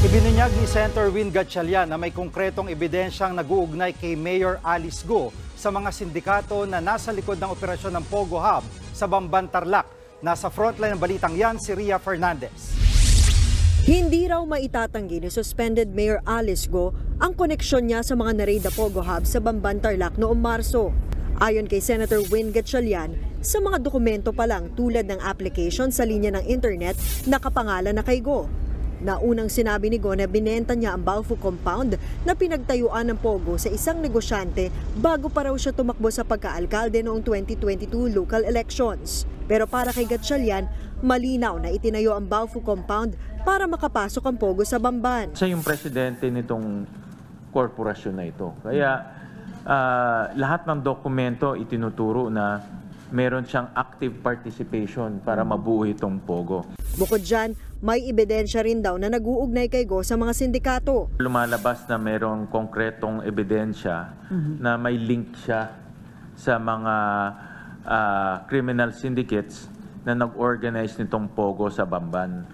Ibinunyag ni Senator Win Gatchalian na may konkretong ebidensyang nag-uugnay kay Mayor Alice Go sa mga sindikato na nasa likod ng operasyon ng Pogo Hub sa Bamban, Tarlac. Nasa frontline ng balitang yan si Ria Fernandez. Hindi raw maitatanggi ni suspended Mayor Alice Go ang koneksyon niya sa mga na-raid na Pogo Hub sa Bamban, Tarlac noong Marso. Ayon kay Senator Win Gatchalian, sa mga dokumento pa lang tulad ng application sa linya ng internet nakapangalan na kay Go. Naunang sinabi ni Go na binenta niya ang Baofu compound na pinagtayuan ng Pogo sa isang negosyante bago pa raw siya tumakbo sa pagkaalkalde noong 2022 local elections. Pero para kay Gatchalian, malinaw na itinayo ang Baofu compound para makapasok ang Pogo sa Bamban. Siya yung presidente nitong korporasyon na ito. Kaya lahat ng dokumento itinuturo na meron siyang active participation para mabuo itong Pogo. Bukod dyan, may ebidensya rin daw na nag-uugnay kay Go sa mga sindikato. Lumalabas na merong konkretong ebidensya na may link siya sa mga criminal syndicates na nag-organize nitong Pogo sa Bamban.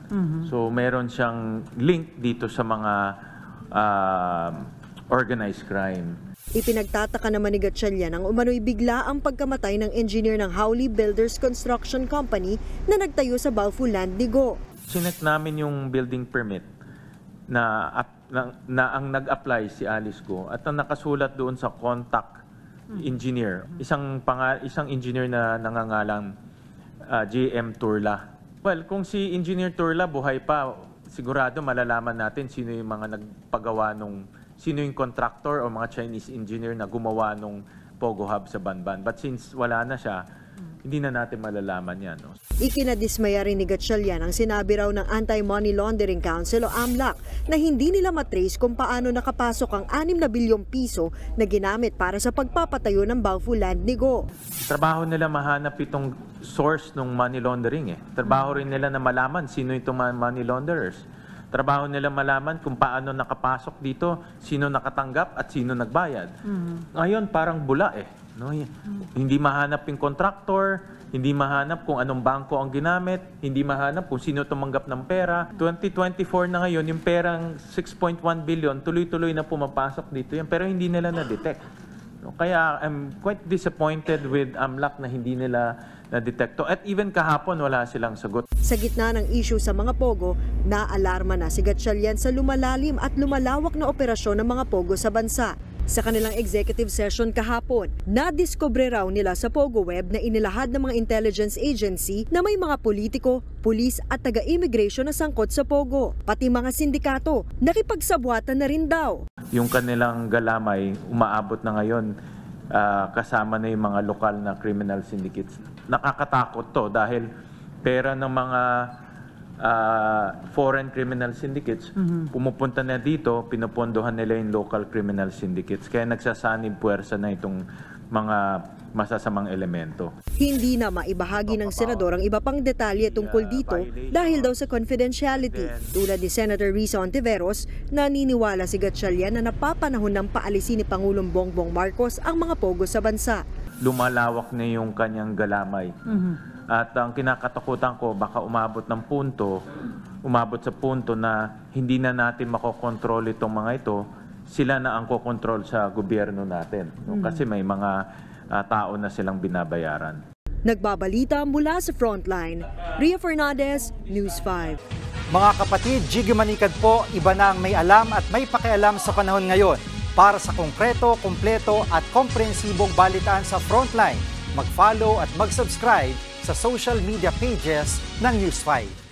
So meron siyang link dito sa mga organized crime. Ipinagtataka naman ni Gatchalian ang umano'y bigla ang pagkamatay ng engineer ng Howley Builders Construction Company na nagtayo sa Baofu land ni Go. Sinek namin yung building permit na ang nag-apply si Alice Go at ang nakasulat doon sa contact engineer, isang engineer na nangangalang JM Turla. Well, kung si Engineer Turla buhay pa, sigurado malalaman natin sino yung mga nagpagawa sino yung contractor o mga Chinese engineer na gumawa nung Pogo Hub sa Bamban. But since wala na siya, hindi na natin malalaman yan. No? Ikinadismaya rin ni Gatchalian ang sinabi raw ng Anti-Money Laundering Council o AMLAC na hindi nila matrace kung paano nakapasok ang 6 na bilyong piso na ginamit para sa pagpapatayo ng Baofu land ni Go. Trabaho nila mahanap itong source ng money laundering. Trabaho rin nila na malaman sino itong money launderers. Trabaho nila malaman kung paano nakapasok dito, sino nakatanggap at sino nagbayad. Ngayon parang bula no? Hindi mahanap yung contractor, hindi mahanap kung anong bangko ang ginamit, hindi mahanap kung sino tumanggap ng pera. 2024 na ngayon, yung perang 6.1 billion, tuloy-tuloy na pumapasok dito yan, pero hindi nila na-detect. No? Kaya I'm quite disappointed with AMLAC na hindi nila na-detecto. At even kahapon, wala silang sagot. Sa gitna ng issue sa mga Pogo, naalarma na si Gatchalian sa lumalalim at lumalawak na operasyon ng mga Pogo sa bansa. Sa kanilang executive session kahapon, nadiskubre raw nila sa Pogo Web na inilahad ng mga intelligence agency na may mga politiko, pulis at taga-immigration na sangkot sa Pogo. Pati mga sindikato, nakipagsabwatan na rin daw. Yung kanilang galamay, umaabot na ngayon, kasama na yung mga lokal na criminal syndicates. Nakakatakot to dahil pera ng mga foreign criminal syndicates, pumupunta na dito, pinupondohan nila yung local criminal syndicates. Kaya nagsasanib puwersa na itong mga masasamang elemento. Hindi na maibahagi ng senador ang iba pang detalye tungkol dito dahil daw sa confidentiality. Tulad ni Senator Risa Ontiveros, naniniwala si Gatchalian na napapanahon ng paalisin ni Pangulong Bongbong Marcos ang mga Pogo sa bansa. Lumalawak na yung kanyang galamay. At ang kinakatakutan ko, baka umabot sa punto na hindi na natin makokontrol itong mga ito, sila na ang kokontrol sa gobyerno natin. No? Kasi may mga tao na silang binabayaran. Nagbabalita mula sa Frontline, Ria Fernandez, News 5. Mga kapatid, Jiggy Manikad po, iba na ang may alam at may pakialam sa panahon ngayon. Para sa konkreto, kumpleto at komprehensibong balitaan sa Frontline, mag-follow at mag-subscribe sa social media pages ng News 5.